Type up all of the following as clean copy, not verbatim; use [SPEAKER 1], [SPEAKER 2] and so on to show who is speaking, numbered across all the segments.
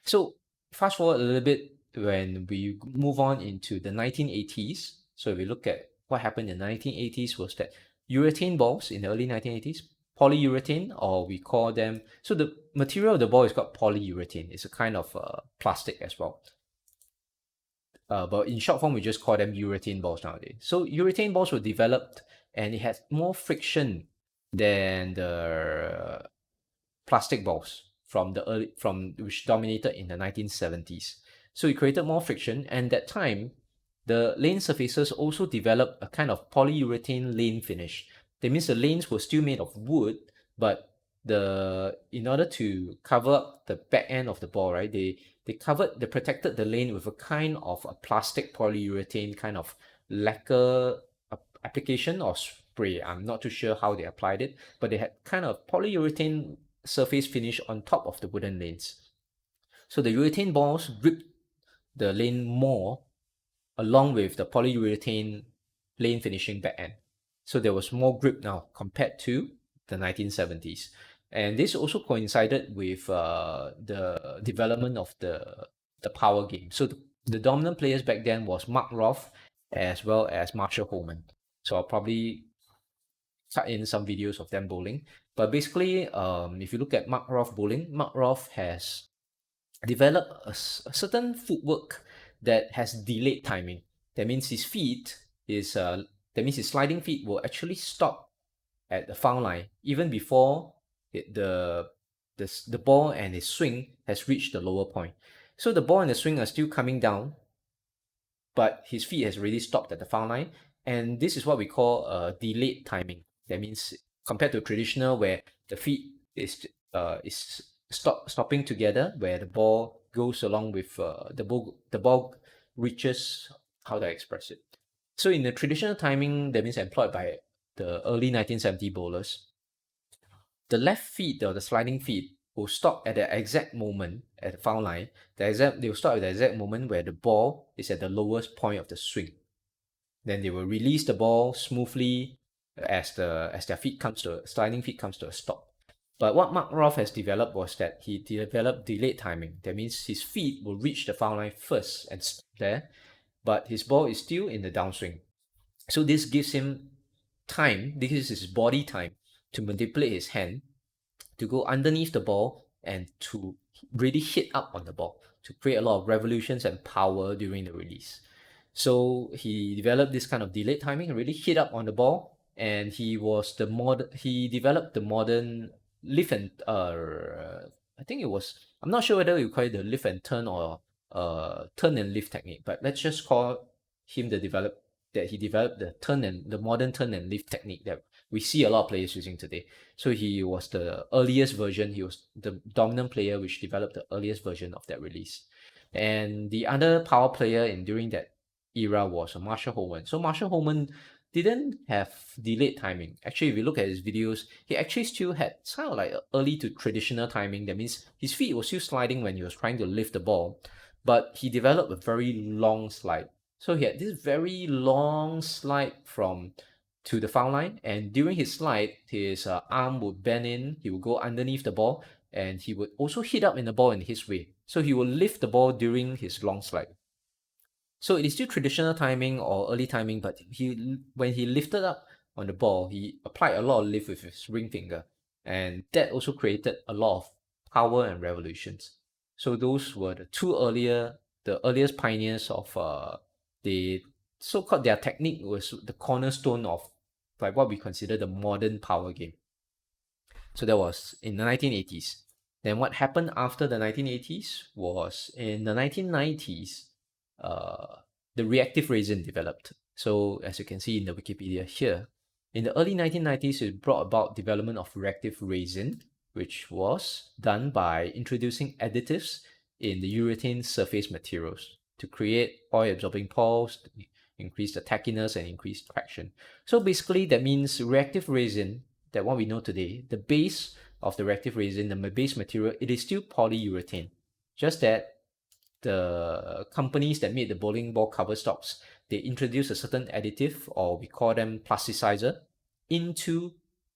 [SPEAKER 1] So fast forward a little bit when we move on into the 1980s. So if we look at what happened in the 1980s was that urethane balls in the early 1980s, polyurethane, or we call them, so the material of the ball is called polyurethane. It's a kind of plastic as well. But in short form, we just call them urethane balls nowadays. So urethane balls were developed and it had more friction than the plastic balls from the early from which dominated in the 1970s. So it created more friction, and that time the lane surfaces also developed a kind of polyurethane lane finish. That means the lanes were still made of wood, but the in order to cover up the back end of the ball, right? They protected the lane with a kind of a plastic polyurethane kind of lacquer application or spray. I'm not too sure how they applied it, but they had kind of polyurethane surface finish on top of the wooden lanes. So the urethane balls grip the lane more along with the polyurethane lane finishing back end. So there was more grip now compared to the 1970s. And this also coincided with the development of the power game. So the dominant players back then was Mark Roth as well as Marshall Holman. So I'll probably cut in some videos of them bowling. But basically, if you look at Mark Roth bowling, Mark Roth has developed a certain footwork that has delayed timing. That means his feet is that means his sliding feet will actually stop at the foul line even before the ball and his swing has reached the lower point. So the ball and the swing are still coming down, but his feet has already stopped at the foul line, and this is what we call delayed timing. That means compared to traditional where the feet is stopping together, where the ball goes along with the ball reaches, how do I express it? So in the traditional timing that means employed by the early 1970 bowlers, the left feet or the sliding feet will stop at the exact moment at the foul line. They will stop at the exact moment where the ball is at the lowest point of the swing. Then they will release the ball smoothly as their feet comes to sliding feet comes to a stop. But what Mark Roth has developed was that he developed delayed timing. That means his feet will reach the foul line first and stop there, but his ball is still in the downswing. So this gives him time. This is his body time to manipulate his hand to go underneath the ball and to really hit up on the ball to create a lot of revolutions and power during the release. So he developed this kind of delayed timing and really hit up on the ball. And he developed the modern lift and I think it was, I'm not sure whether you call it the lift and turn or turn and lift technique, but let's just call him he developed the modern turn and lift technique that we see a lot of players using today. So he was the earliest version. He was the dominant player which developed the earliest version of that release. And the other power player in during that era was Marshall Holman. So Marshall Holman didn't have delayed timing. Actually, if you look at his videos, he actually still had kind of like early to traditional timing. That means his feet were still sliding when he was trying to lift the ball, but he developed a very long slide. So he had this very long slide from to the foul line, and during his slide, his arm would bend in, he would go underneath the ball, and he would also hit up in the ball in his way. So he will lift the ball during his long slide. So it is still traditional timing or early timing, but when he lifted up on the ball, he applied a lot of lift with his ring finger, and that also created a lot of power and revolutions. So those were the earliest pioneers of the so-called their technique was the cornerstone of like what we consider the modern power game. So that was in the 1980s. Then what happened after the 1980s was in the 1990s, uh, the reactive resin developed. So as you can see in the Wikipedia here, in the early 1990s, it brought about development of reactive resin, which was done by introducing additives in the urethane surface materials to create oil-absorbing pores, increase the tackiness, and increase traction. So basically, that means reactive resin, that what we know today, the base of the reactive resin, the base material, it is still polyurethane. Just that the companies that made the bowling ball cover stocks, they introduce a certain additive, or we call them plasticizer, into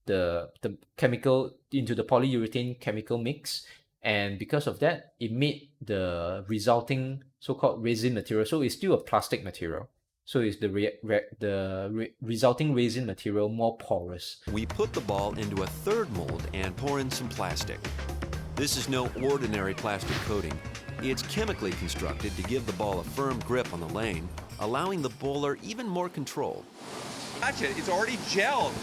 [SPEAKER 1] the polyurethane chemical mix, And because of that, it made the resulting so-called resin material. So it's still a plastic material. So is the resulting resin material more porous.
[SPEAKER 2] We put the ball into a third mold and pour in some plastic. This is no ordinary plastic coating. It's chemically constructed to give the ball a firm grip on the lane, allowing the bowler even more control.
[SPEAKER 3] Watch it, it's already gelled.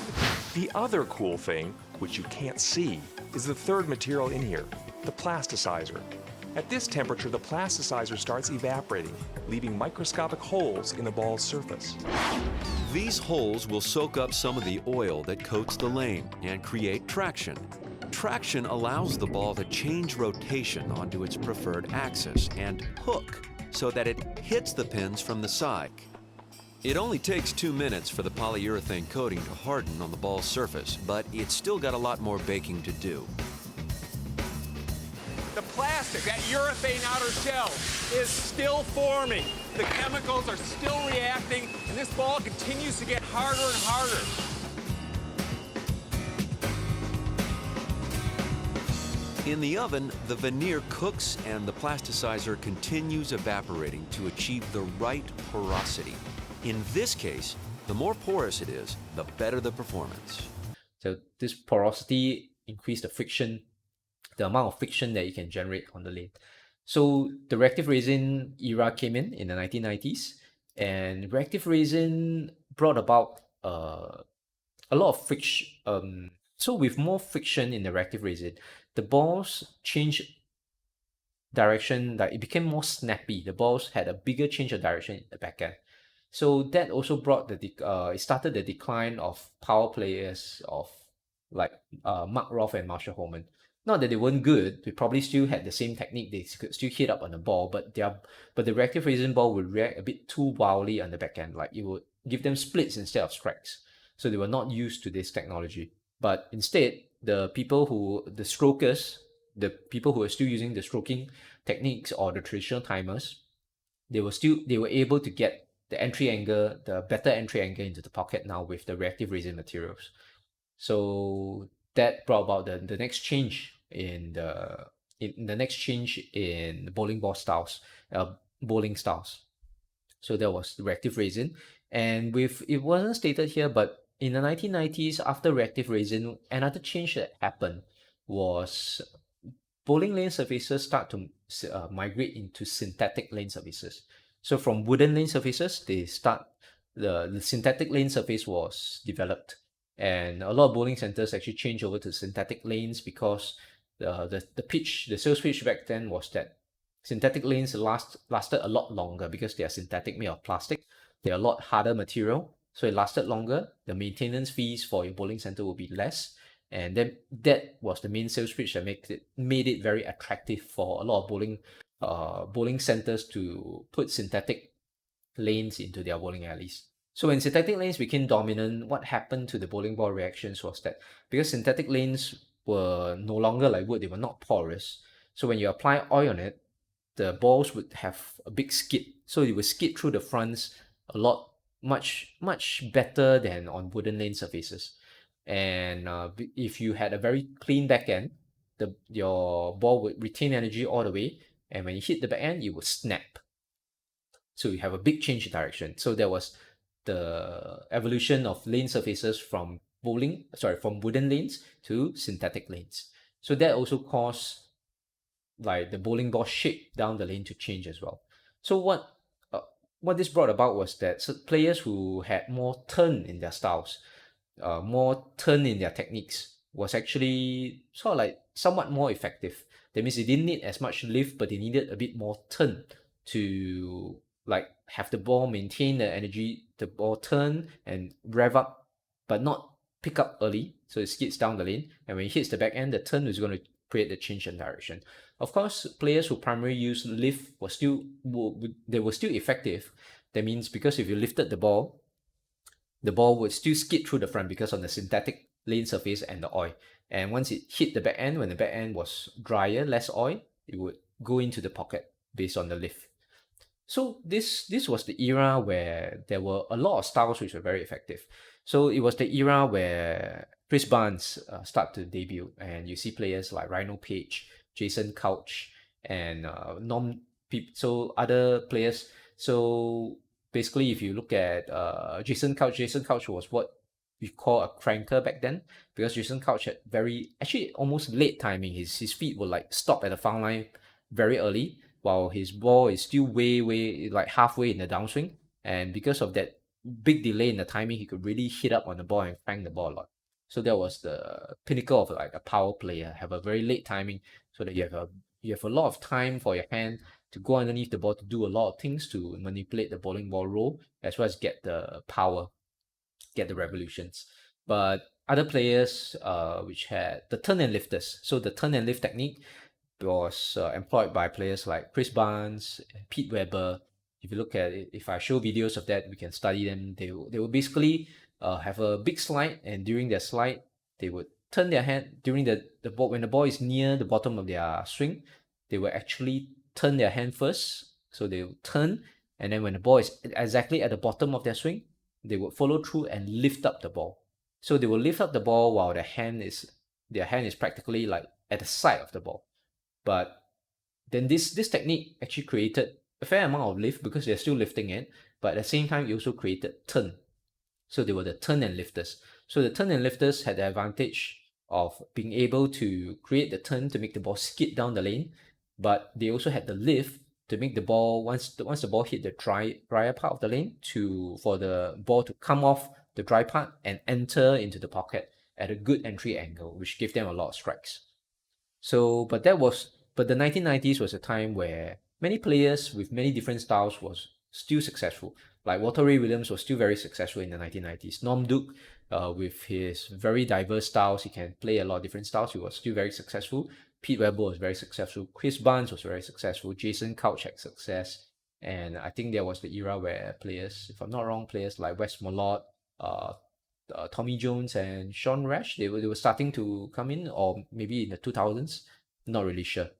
[SPEAKER 4] The other cool thing, which you can't see, is the third material in here, the plasticizer. At this temperature, the plasticizer starts evaporating, leaving microscopic holes in the ball's surface.
[SPEAKER 2] These holes will soak up some of the oil that coats the lane and create traction. Traction allows the ball to change rotation onto its preferred axis and hook so that it hits the pins from the side. It only takes 2 minutes for the polyurethane coating to harden on the ball's surface, but it's still got a lot more baking to do.
[SPEAKER 3] The plastic, that urethane outer shell, is still forming. The chemicals are still reacting, and this ball continues to get harder and harder.
[SPEAKER 2] In the oven, the veneer cooks and the plasticizer continues evaporating to achieve the right porosity. In this case, the more porous it is, the better the performance.
[SPEAKER 1] So this porosity increased the friction, the amount of friction that you can generate on the lane. So the reactive resin era came in the 1990s, and reactive resin brought about a lot of friction. So with more friction in the reactive resin, the balls changed direction, like it became more snappy. The balls had a bigger change of direction in the back end. So that also brought it started the decline of power players of like Mark Roth and Marshall Holman. Not that they weren't good, they probably still had the same technique, they could still hit up on the ball, but the reactive resin ball would react a bit too wildly on the back end, like it would give them splits instead of strikes. So they were not used to this technology. But instead, the strokers, the people who were still using the stroking techniques or the traditional timers, they were able to get the entry angle, the better entry angle into the pocket now with the reactive resin materials. So that brought about the next change in the next change in bowling ball styles, bowling styles. So that was reactive resin, and with it wasn't stated here, but in the 1990s, after reactive resin, another change that happened was bowling lane surfaces start to migrate into synthetic lane surfaces. So from wooden lane surfaces, the synthetic lane surface was developed, and a lot of bowling centers actually changed over to synthetic lanes because the sales pitch back then was that synthetic lanes lasted a lot longer because they are synthetic, made of plastic. They're a lot harder material, so it lasted longer. The maintenance fees for your bowling center will be less, and then that was the main sales pitch that made it very attractive for a lot of bowling centers to put synthetic lanes into their bowling alleys. So when synthetic lanes became dominant, what happened to the bowling ball reactions was that because synthetic lanes were no longer like wood, they were not porous. So when you apply oil on it, the balls would have a big skid. So it would skid through the fronts a lot, much better than on wooden lane surfaces. And if you had a very clean back end, your ball would retain energy all the way, and when you hit the back end, it would snap. So you have a big change in direction. So there was the evolution of lane surfaces from wooden lanes to synthetic lanes. So that also caused like the bowling ball shape down the lane to change as well. So what this brought about was that players who had more turn in their styles, more turn in their techniques, was actually sort of like somewhat more effective. That means they didn't need as much lift, but they needed a bit more turn to like have the ball maintain the energy, the ball turn and rev up, but not pick up early, so it skids down the lane. And when it hits the back end, the turn is going to create the change in direction. Of course, players who primarily use lift were still effective. That means because if you lifted the ball would still skid through the front because of the synthetic lane surface and the oil. And once it hit the back end, when the back end was drier, less oil, it would go into the pocket based on the lift. So this was the era where there were a lot of styles which were very effective. So it was the era where Chris Barnes started to debut, and you see players like Rhino Page, Jason Couch, and so other players. So basically, if you look at Jason Couch was what we call a cranker back then, because Jason Couch had very actually almost late timing. His feet will like stop at the foul line very early, while his ball is still way like halfway in the downswing. And because of that big delay in the timing, he could really hit up on the ball and crank the ball a lot. So that was the pinnacle of like a power player. Have a very late timing, so that you have a lot of time for your hand to go underneath the ball to do a lot of things to manipulate the bowling ball roll, as well as get the power, get the revolutions. But other players, which had the turn and lifters. So the turn and lift technique was employed by players like Chris Barnes and Pete Weber. If you look at it, if I show videos of that, we can study them. They will basically have a big slide, and during their slide, they would turn their hand during the ball when the ball is near the bottom of their swing. They will actually turn their hand first, so they will turn, and then when the ball is exactly at the bottom of their swing, they would follow through and lift up the ball. So they will lift up the ball while their hand is practically like at the side of the ball. But then this technique actually created a fair amount of lift because they're still lifting it, but at the same time it also created turn. So they were the turn and lifters. So the turn and lifters had the advantage of being able to create the turn to make the ball skid down the lane, but they also had the lift to make the ball once the ball hit the drier part of the lane for the ball to come off the dry part and enter into the pocket at a good entry angle, which gave them a lot of strikes. So, but the 1990s was a time where many players with many different styles was still successful. Like Walter Ray Williams was still very successful in the 1990s. Norm Duke, with his very diverse styles, he can play a lot of different styles. He was still very successful. Pete Weber was very successful. Chris Barnes was very successful. Jason Couch had success. And I think there was the era where players, if I'm not wrong, players like Wes Malott, uh, Tommy Jones and Sean Rash, they were starting to come in, or maybe in the 2000s, not really sure.